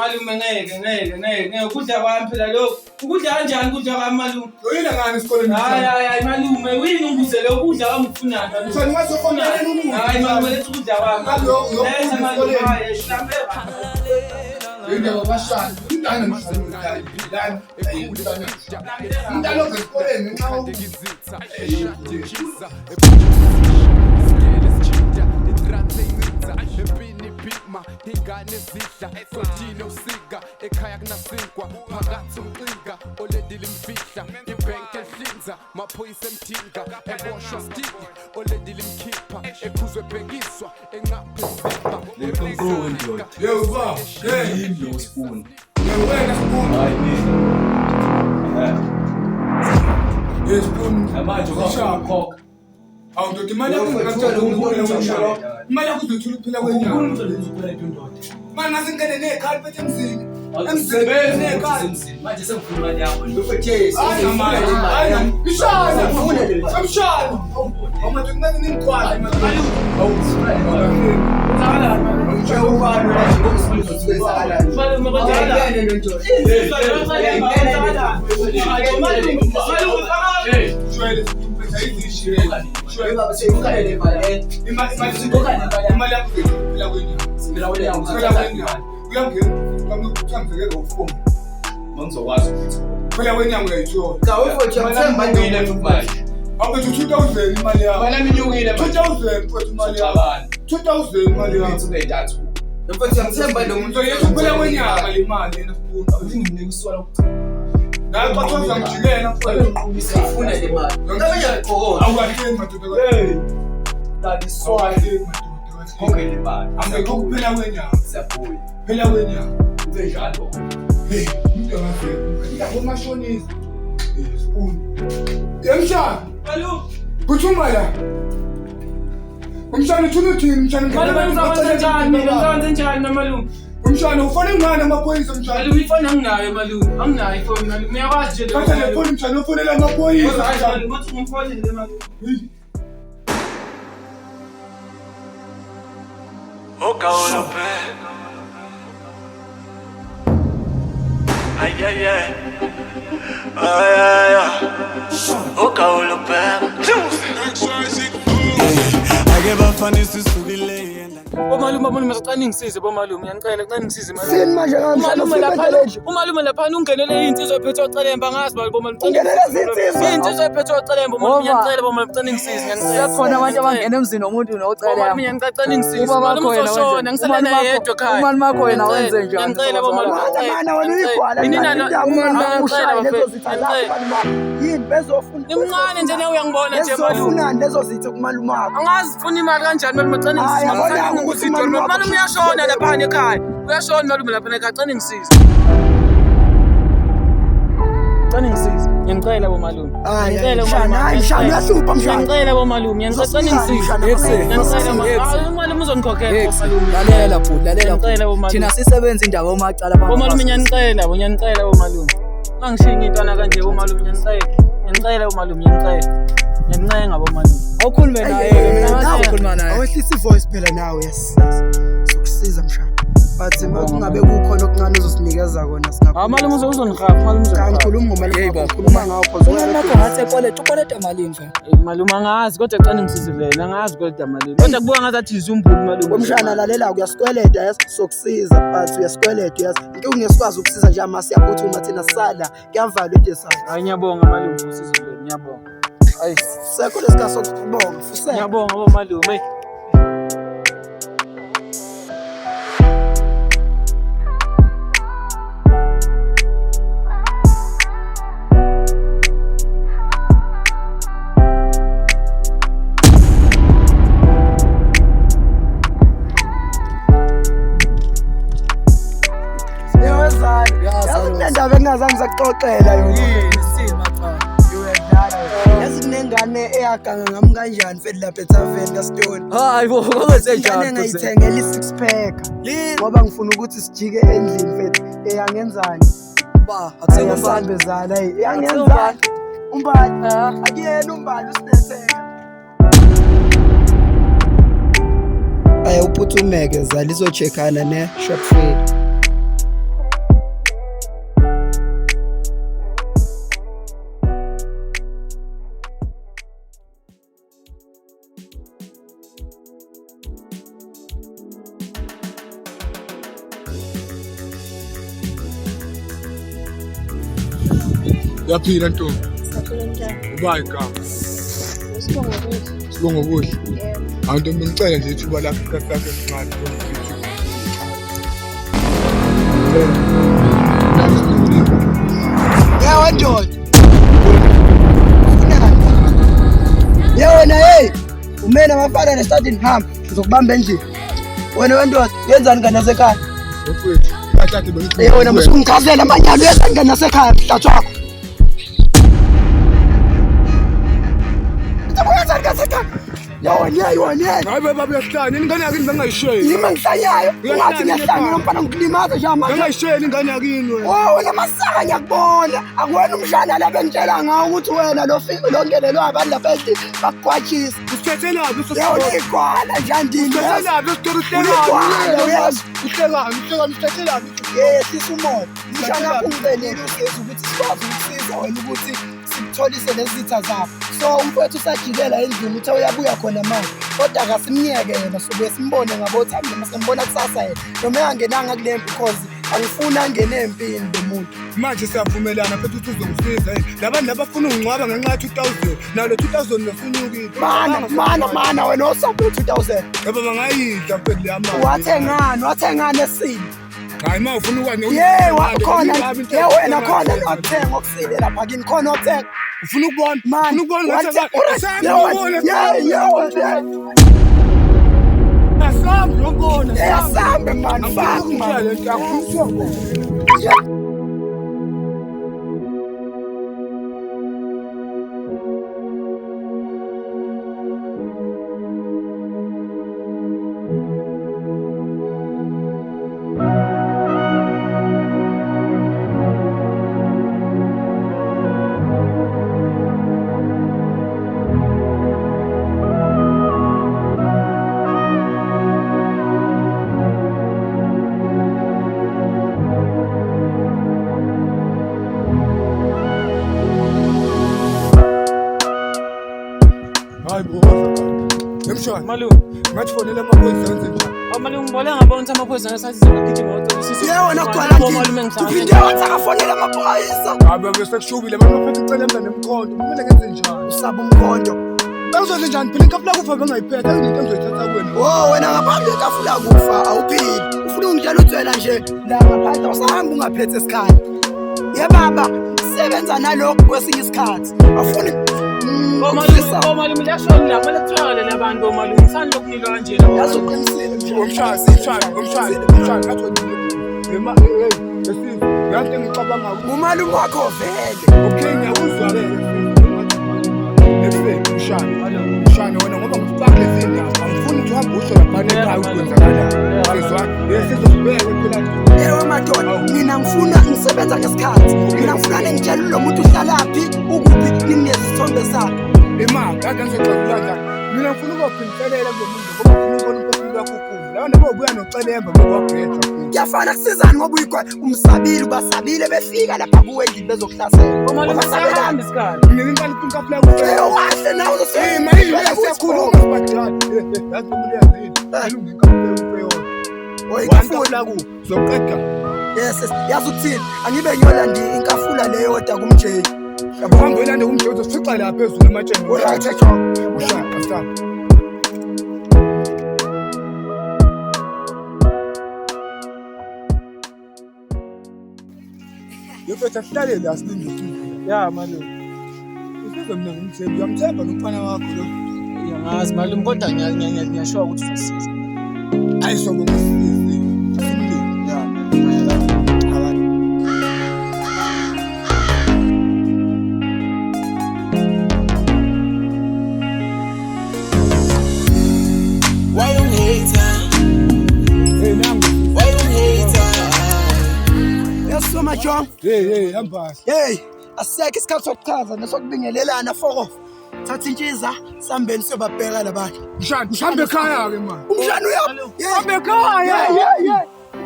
malume ngeke ukudla kwami phela lokho ukudla kanjani ukudla kwami malume Uyina ngani esikoleni hayi malume uyini ungibuze lo kudla kwami ufunani malume Mfana wasokhona hayi malume lethi ukudla kwami leza malume hayi shlambe Yena wabashana indana mshana la indalo esikoleni nxa ingane zidla sodini usika ekhaya kunasinkwa phakathi umcinga oledile imfihla ibhenki ehlinza maphoyisa emthinga eboshwa stiki oledile imkhipha ekhuzwe bhekiswa enqaphezipha Yo ba Yini lo spoon? wena spoon Hayi mina. yes spoon Manje ukhokha. awudoda imali yakho ngakuthola umshalo imali yakho uzothula phela kwenyanga manje nasingene nekhali bethe emzini emsebenzi nekhali Manje sengifuna imali yakho. Ngifethe. hayi ishana samshana awumathi kumele nimkhwala imali Ngizokwazi ukuthi phela kwenyanga uyayithola cha ufethe ngithemba manje. awuthi 2000 imali yakho Wena minyukile manje. 2000 mfethu imali yakho Abani? 2000 imali yakho Uthi uney'ntathu. mfethu ngithemba lo muntu yethu phela kwenyanga imali yena sifuna Uthi nginika uswala ukuthi naye bathoza ngijikela mfethu ufuna le mali. Ngabe ngiyaqokoza. awukahleni madoda Tadi swali. awukahleni madoda Konke le mali. angekho kuphela kwenyanga Siyabuya. phela kwenyanga Ube njalo. hey umuntu angafika ngomashonisa sifuna yemshana malume Kuthuma la. Umshana uthuna uthini mshana malume ngizakwenza njani malume Umshana ufone ngani amaphoyisa mshana? malume ifoni anginayo malume anginayo ifoni malume uyakwazi nje Katha le phone mshana ufonela amaphoyisa. hayi malume uthi ngimfonele malume ake bafanisa isukile Malume sicela ngisize malume uyanicela cela ngisize malume Sini manje umalume lapha umalume lapha ungenele insizwa ephethe ocelemba ngazi malume ungenele zinsizwa insizwa ephethe ocelemba malume uyanicela malume cela ngisize ngiyanicela khona abantu abangena emzini womuntu malume nocelela ngiyacela ngisize malume uzoshona ngisalana yedwa ekhaya umani makho wena wenze njani ngiyacela malume mana wena uyigwala umani ushaya lezo zitha zakho yini bezofuna imncane nje nawe uyangibona nje malume bezofunani lezo zitha kumalume wakho angazifuna imali kanjani malume cela ngisize malume uyashona lapha ekhaya uyashona malume lapha ekhaya cela ngisize cela ngisize ngiyacela malume hayi mshana uyahlupha mshana ngiyacela malume ngiyacela ngisize ngiyacela malume uzongikhokhela malume lalela futhi lalela ngiyacela thina sisebenza indawo omacala malume ngiyanicela malume angishingi intwana kanje malume ngiyanicela malume ngiyancenga malume awukhulume naye mina ngakhuluma naye awehlisa ivoice phela nawe sokusiza mshana but kungabe kukhona okungani uzosinikeza kona hayi malume uzongihafa malume ngikhuluma ngomalume ngikhuluma ngawo cause nakho ngathi ekoleta malini mfana malume angazi kodwa cela ngisize vele angazi kodwa malini kodwa kubuka ngazathi izumbulu malume umshana lalela uyasikweleta yasokusiza but uyasikweleta into ungesikwazi ukusiza nje ama siyaphuthuma thina sala kuyavalwa into sayo hayi ngiyabonga malume usizo vele ngiyabonga hayi sekho lesikhathi sokubonga fusela ngiyabonga malume ndaba engingazange ngizakuxoxela yona yazi kunengane eyaganga ngami kanjani fedi lapha ethaveni kaStone hayi bo kokwenze njani ngayithengela i6 pack ngoba ngifuna ukuthi sijike endlini fedi eyangenzani ba akuthenga asambe zala eyangenzani umbali akuyena umbali usinetheka aya uphuthumeke zala izocheckana ne Shopfed Uyaphila ntombi. Uba igama. Sibonga kuhle. Hayi ntombi ngicela nje ithuba lakho isikhathi sakho esincane. Yewe ndoda. Yewena hey. Umena amafana ne-starting hamba. Uzokubamba endlini. Wena wendoda, yenzani ngane nasekhaya? Mfowethu, kahle bengithi. Wena musungichazela amanyalo yenzani ngane nasekhaya mhlathu wakho. Yenzani ngane nasekhaya? Yewena. Hayi baba uyahlanya, ingane yakini bengayisheli. Yima ngihlanyayo. Ungathi ngiyahlanya nomfana ngikulimaza nje manje. Bengayisheli ingane yakini wena. Oh, wena masaka ngiyakubona. Akuwena umshana la bengitshela ngawo ukuthi wena lo ngenelwe abantu lapha endlini bakugwatshisa. Usithethelaphi Yewona igwala nje andini. Usithethelaphi isitori usithethelaphi? Yes, isumoya. Umshana wakho ungicelile usiza ukuthi sikwazi ukusiza wena ukuthi sikutholise nezitha zakho. So umfowethu usajikela endlini uthe uyabuya khona manje. Kodwa akasimnyeke yena sobe simbone ngabothambi masimbona kusasa yena. Noma yangenanga kule because angifuna angene empini bemuntu. Manje siyavumelana phela ukuthi uzongisiza labantu labafuna ungcwaba ngenxa ya 2000 nalo 2000 lofunyukile. Mana wena osapho 2000. Yebo bangayidla phela le mali. Wathengani esini? Hayi mawufuna ukwazi. Khona wena khona nothenga okusile lapha kini khona othenga. Ufuna ukubona? Man, ufuna ukubona ngathi asambe man, fuck man. Malume, ngafonela amaphoyisa enze njani? malume ngibona ngabona ukuthi amaphoyisa ngesathi ngigijima ukuthi Yewona kwala uphinde wathi akafonela amaphoyisa. Hayi bese kushubile manje bafethe icela emba nemkhondo. Kumele ngenze njani? Usaba umkhondo. Bengizoze njani phela inkafula kufa bengayiphethe izinto engizoyithatha kuwena. Oh wena ngaphambi kwekafula kufa awuphili. Ufuna ungitshela uthwela nje la ngaphandle usahamba ungaphethe esikhali. Ye baba sebenza nalokho kwesinye isikhathi. Afuni malume liyashona la kumele kuthwale labantu malume ngisani lokunilwa kanje la yazoqinisile nje umshayeli ngathi wena esizwe ngathi ngicabanga ukuthi umalume wakho vele. okay ngiyakuzwa ke umshana wena ngoba ngifaka lezi ndaba angifuni ukuthi uhambe usho laphana ekhaya ukwenzakala ngizwa yesizobheka phela. Yewe madoda mina ngifuna ngisebenza ngesikhathi. Mina ngifuna ngitshela lo muntu uhlalaphi ukuphi nimnikeze isithombe sakhe. Imali kanti ngizocela mina ngifuna ukuphincelela lo muntu ngoba ngifuna ukubona umphefumulo wakho ukhulu. Lawa nabo ubuya nocelemba ngokwabhetha. Kuyafana kusizani ngoba uyigwa umsabile basabile befika lapha kuwe endlini bezokuhlasela. malume sahamba isikhathi Ngilinqala inkafula kuwe. Wahle nawe Imali siyakhuluma sibadala. Yazi umuntu yazini. Alungi inkafula kuwe yona. Oyinkafula ku zoqeda. Yes yazi ukuthini angibe ngiyolanda inkafula leyo kodwa kumjeni. Yabo hamba uyilande kumjeni uzofica la phezulu ematsheni. Right echo. Ushaka stop. Yofethu asihlale la silinde uThixo. ya malume Usizwe mina ngimthemba, uyamthemba nomfana wakho lo. ngiyazi malume kodwa ngiyashoka ukuthi uzosiza. Hayi sobo ngisize. Why you hater? Hey nangu. Why you hater? Yes so much John. Hey hamba. Hey asikho isikhathi sokuchaza nesokubingelelana for thatha intshiza sambeni siyobabheka labantu. Mshana ekhaya ke man. Umshana uya. Hamba ekhaya.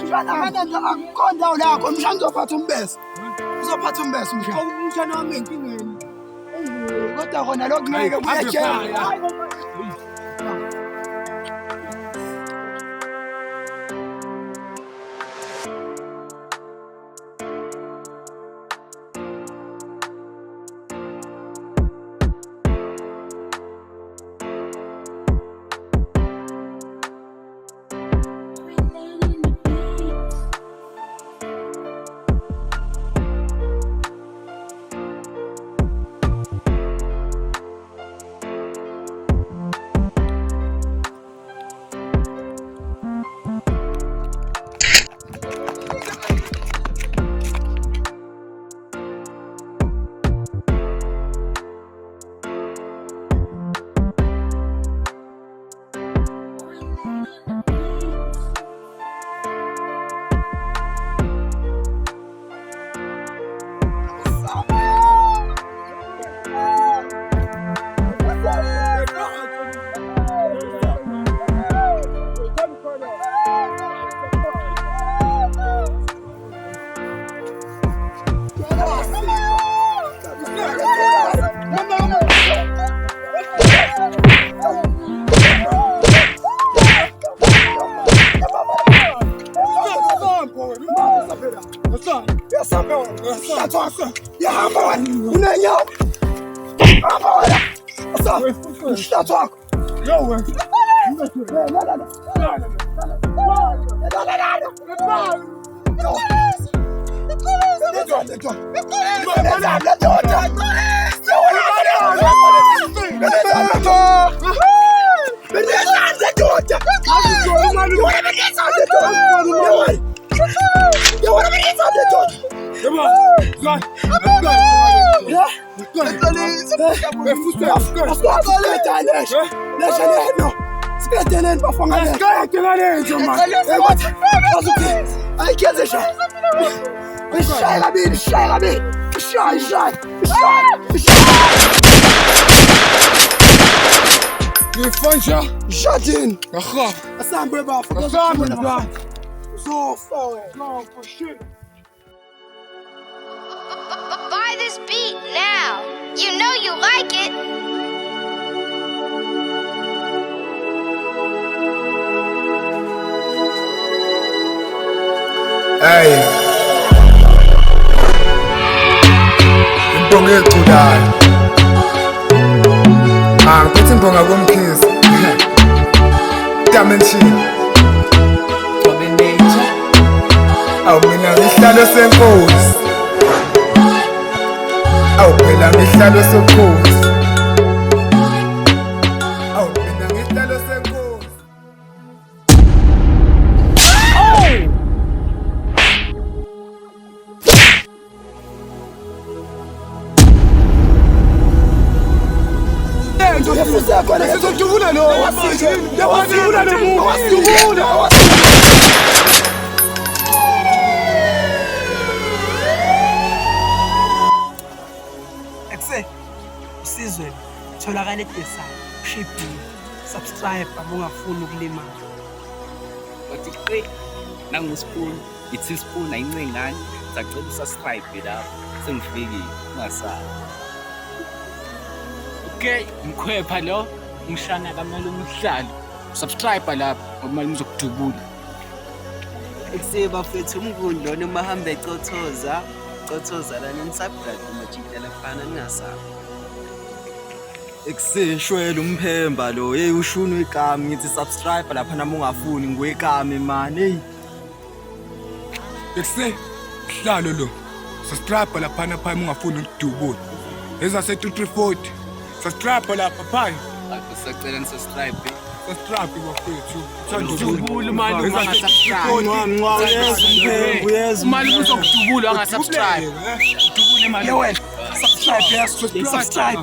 Umshana amandla akukhonda lakho umshana uzophatha umbese. Uzophatha umbese umshana. Umshana wami enkingeni. Kodwa khona lokho ngeke kuyajela. Shut in. Hassan, brother. So forward. No, for shit. Buy this beat now. You know you like it. Hey. Imbonga ecudayo. Ngithi imbonga komkhizi. Dimension. Awu mina ngihlalo senkosi. Awu phela ngihlalo senkosi. Awu mina ngihlalo senkosi. Sizodubula lo. Wasibula lo. Wasibula. Isizwe tholakala eDesa, shippi, subscribe abungafuni ukulimala. Wathi qe nanguspoon, ithi spoon ayincengane, sacela usubscribe lapho sengifikile ungasabi. Okay, mkhwepha lo, ngishana kamele umhlalo. Subscribe lapha ngoba ngizokudubula. Ekuseba fethu umkundo noma hambe cothoza la nisubscribe kumajita lafana ningasabi. Ekuseshwela umphemba lo hey ushunu igama ngithi subscribe lapha nami ungafuni ngiwekame man hey Ekuse hlalo lo subscribe lapha napha ungafuni ukudubula ezase 2340 subscribe lapha phaya Sacela nisubscribe. Subscribe bafethu Udubula mali ungasubscribe. Mali uzokudubula ungasubscribe. Udubule mali. Subscribe.